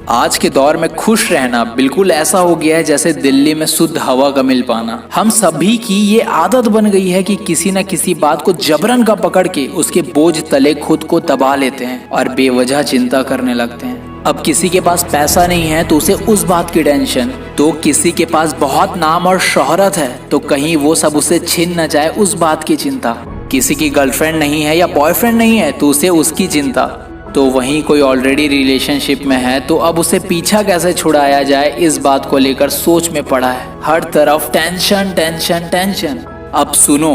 आज के दौर में खुश रहना बिल्कुल ऐसा हो गया है जैसे दिल्ली में शुद्ध हवा का मिल पाना। हम सभी की ये आदत बन गई है कि किसी न किसी बात को जबरन का पकड़ के उसके बोझ तले खुद को दबा लेते हैं और बेवजह चिंता करने लगते हैं। अब किसी के पास पैसा नहीं है तो उसे उस बात की टेंशन, तो किसी के पास बहुत नाम और शोहरत है तो कहीं वो सब उसे छिन न जाए उस बात की चिंता। किसी की गर्लफ्रेंड नहीं है या बॉयफ्रेंड नहीं है तो उसे उसकी चिंता। तो वहीं कोई ऑलरेडी रिलेशनशिप में है तो अब उसे पीछा कैसे छुड़ाया जाए इस बात को लेकर सोच में पड़ा है। हर तरफ टेंशन टेंशन टेंशन। अब सुनो,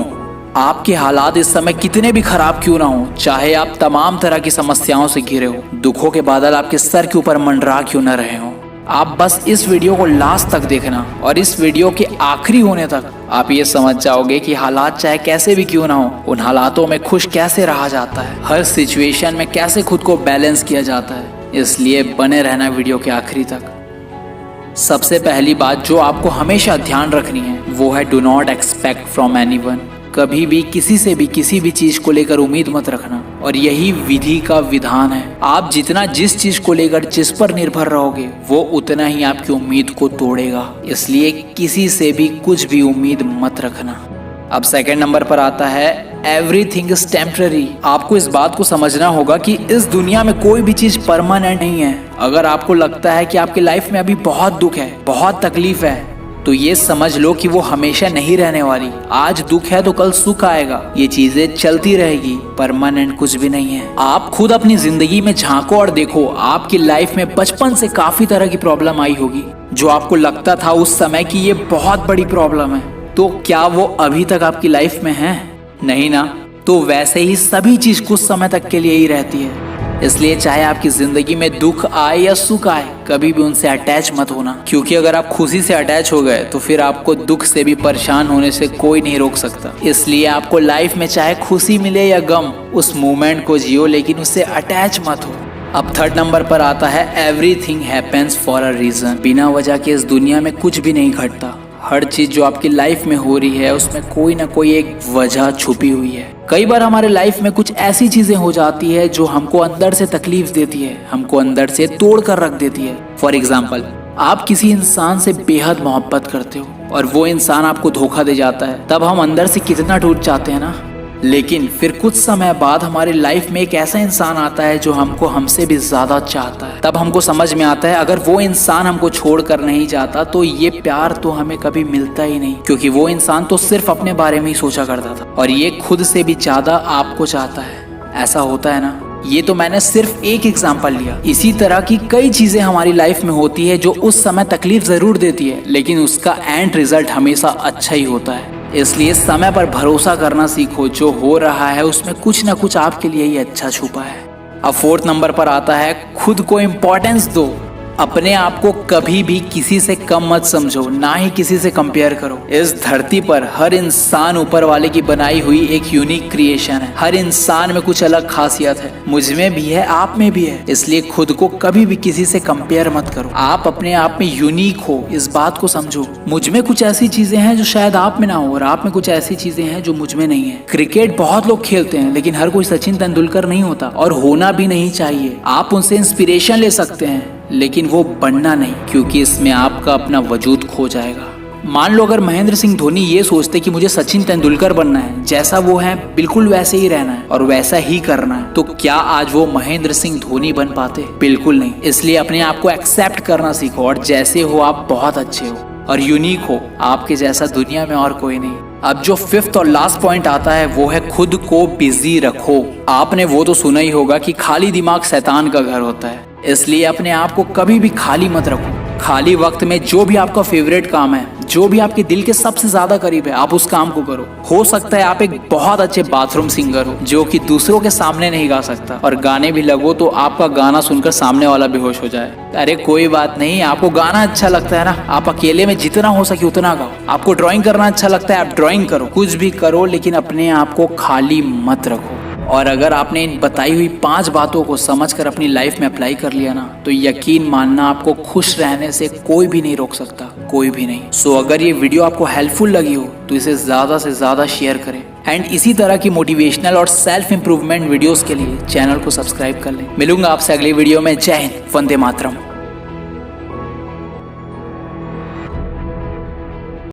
आपके हालात इस समय कितने भी खराब क्यों ना हो, चाहे आप तमाम तरह की समस्याओं से घिरे हो, दुखों के बादल आपके सर के ऊपर मंडरा क्यों न रहे हो, आप बस इस वीडियो को लास्ट तक देखना और इस वीडियो के आखिरी होने तक आप ये समझ जाओगे कि हालात चाहे कैसे भी क्यों ना हो, उन हालातों में खुश कैसे रहा जाता है, हर सिचुएशन में कैसे खुद को बैलेंस किया जाता है। इसलिए बने रहना वीडियो के आखिरी तक। सबसे पहली बात जो आपको हमेशा ध्यान रखनी है वो है do not expect from anyone. कभी भी किसी से भी किसी भी चीज को लेकर उम्मीद मत रखना, और यही विधि का विधान है। आप जितना जिस चीज को लेकर जिस पर निर्भर रहोगे वो उतना ही आपकी उम्मीद को तोड़ेगा। इसलिए किसी से भी कुछ भी उम्मीद मत रखना। अब सेकंड नंबर पर आता है एवरीथिंग इज टेम्पररी। आपको इस बात को समझना होगा कि इस दुनिया में कोई भी चीज परमानेंट नहीं है। अगर आपको लगता है कि आपकी लाइफ में अभी बहुत दुख है, बहुत तकलीफ है, तो ये समझ लो कि वो हमेशा नहीं रहने वाली। आज दुख है तो कल सुख आएगा, ये चीजें चलती रहेगी, परमानेंट कुछ भी नहीं है। आप खुद अपनी जिंदगी में झांको और देखो, आपकी लाइफ में बचपन से काफी तरह की प्रॉब्लम आई होगी जो आपको लगता था उस समय कि ये बहुत बड़ी प्रॉब्लम है। तो क्या वो अभी तक आपकी लाइफ में है? नहीं ना। तो वैसे ही सभी चीज कुछ समय तक के लिए ही रहती है। इसलिए चाहे आपकी जिंदगी में दुख आए या सुख आए, कभी भी उनसे अटैच मत होना, क्योंकि अगर आप खुशी से अटैच हो गए तो फिर आपको दुख से भी परेशान होने से कोई नहीं रोक सकता। इसलिए आपको लाइफ में चाहे खुशी मिले या गम, उस मोमेंट को जियो लेकिन उससे अटैच मत हो। अब थर्ड नंबर पर आता है everything happens for a reason. बिना वजह के इस दुनिया में कुछ भी नहीं घटता। हर चीज जो आपकी लाइफ में हो रही है उसमें कोई ना कोई एक वजह छुपी हुई है। कई बार हमारे लाइफ में कुछ ऐसी चीजें हो जाती है जो हमको अंदर से तकलीफ देती है, हमको अंदर से तोड़ कर रख देती है। फॉर एग्जाम्पल, आप किसी इंसान से बेहद मोहब्बत करते हो और वो इंसान आपको धोखा दे जाता है, तब हम अंदर से कितना टूट जाते हैं ना। लेकिन फिर कुछ समय बाद हमारी लाइफ में एक ऐसा इंसान आता है जो हमको हमसे भी ज्यादा चाहता है। तब हमको समझ में आता है अगर वो इंसान हमको छोड़ कर नहीं जाता तो ये प्यार तो हमें कभी मिलता ही नहीं, क्योंकि वो इंसान तो सिर्फ अपने बारे में ही सोचा करता था और ये खुद से भी ज्यादा आपको चाहता है। ऐसा होता है ना। ये तो मैंने सिर्फ एक एग्जाम्पल लिया। इसी तरह की कई चीजें हमारी लाइफ में होती है जो उस समय तकलीफ जरूर देती है, लेकिन उसका एंड रिजल्ट हमेशा अच्छा ही होता है। इसलिए समय पर भरोसा करना सीखो। जो हो रहा है उसमें कुछ ना कुछ आपके लिए ही अच्छा छुपा है। अब फोर्थ नंबर पर आता है खुद को इम्पोर्टेंस दो। अपने आप को कभी भी किसी से कम मत समझो, ना ही किसी से कंपेयर करो। इस धरती पर हर इंसान ऊपर वाले की बनाई हुई एक यूनिक क्रिएशन है। हर इंसान में कुछ अलग खासियत है, मुझ में भी है, आप में भी है। इसलिए खुद को कभी भी किसी से कंपेयर मत करो। आप अपने आप में यूनिक हो, इस बात को समझो। मुझ में कुछ ऐसी चीजें हैं जो शायद आप में ना हो, और आप में कुछ ऐसी चीजें हैं जो मुझ में नहीं है। क्रिकेट बहुत लोग खेलते हैं लेकिन हर कोई सचिन तेंदुलकर नहीं होता, और होना भी नहीं चाहिए। आप उनसे इंस्पिरेशन ले सकते हैं लेकिन वो बनना नहीं, क्योंकि इसमें आपका अपना वजूद खो जाएगा। मान लो अगर महेंद्र सिंह धोनी ये सोचते कि मुझे सचिन तेंदुलकर बनना है, जैसा वो है बिल्कुल वैसे ही रहना है और वैसा ही करना है, तो क्या आज वो महेंद्र सिंह धोनी बन पाते? बिल्कुल नहीं। इसलिए अपने आप को एक्सेप्ट करना सीखो, और जैसे हो आप बहुत अच्छे हो और यूनिक हो। आपके जैसा दुनिया में और कोई नहीं। अब जो फिफ्थ और लास्ट पॉइंट आता है वो है खुद को बिजी रखो। आपने वो तो सुना ही होगा कि खाली दिमाग शैतान का घर होता है। इसलिए अपने आप को कभी भी खाली मत रखो। खाली वक्त में जो भी आपका फेवरेट काम है, जो भी आपके दिल के सबसे ज्यादा करीब है, आप उस काम को करो। हो सकता है आप एक बहुत अच्छे बाथरूम सिंगर हो जो कि दूसरों के सामने नहीं गा सकता, और गाने भी लगो तो आपका गाना सुनकर सामने वाला बेहोश हो जाए। अरे कोई बात नहीं, आपको गाना अच्छा लगता है ना, आप अकेले में जितना हो सके उतना गाओ। आपको ड्राइंग करना अच्छा लगता है, आप ड्राइंग करो। कुछ भी करो लेकिन अपने आप को खाली मत रखो। और अगर आपने इन बताई हुई 5 बातों को समझकर अपनी लाइफ में अप्लाई कर लिया ना, तो यकीन मानना आपको खुश रहने से कोई भी नहीं रोक सकता, कोई भी नहीं। सो अगर ये वीडियो आपको हेल्पफुल लगी हो तो इसे ज्यादा से ज्यादा शेयर करें, एंड इसी तरह की मोटिवेशनल और सेल्फ इंप्रूवमेंट वीडियोस के लिए चैनल को सब्सक्राइब कर लें। मिलूंगा आपसे अगली वीडियो में। जय हिंद, वंदे मातरम।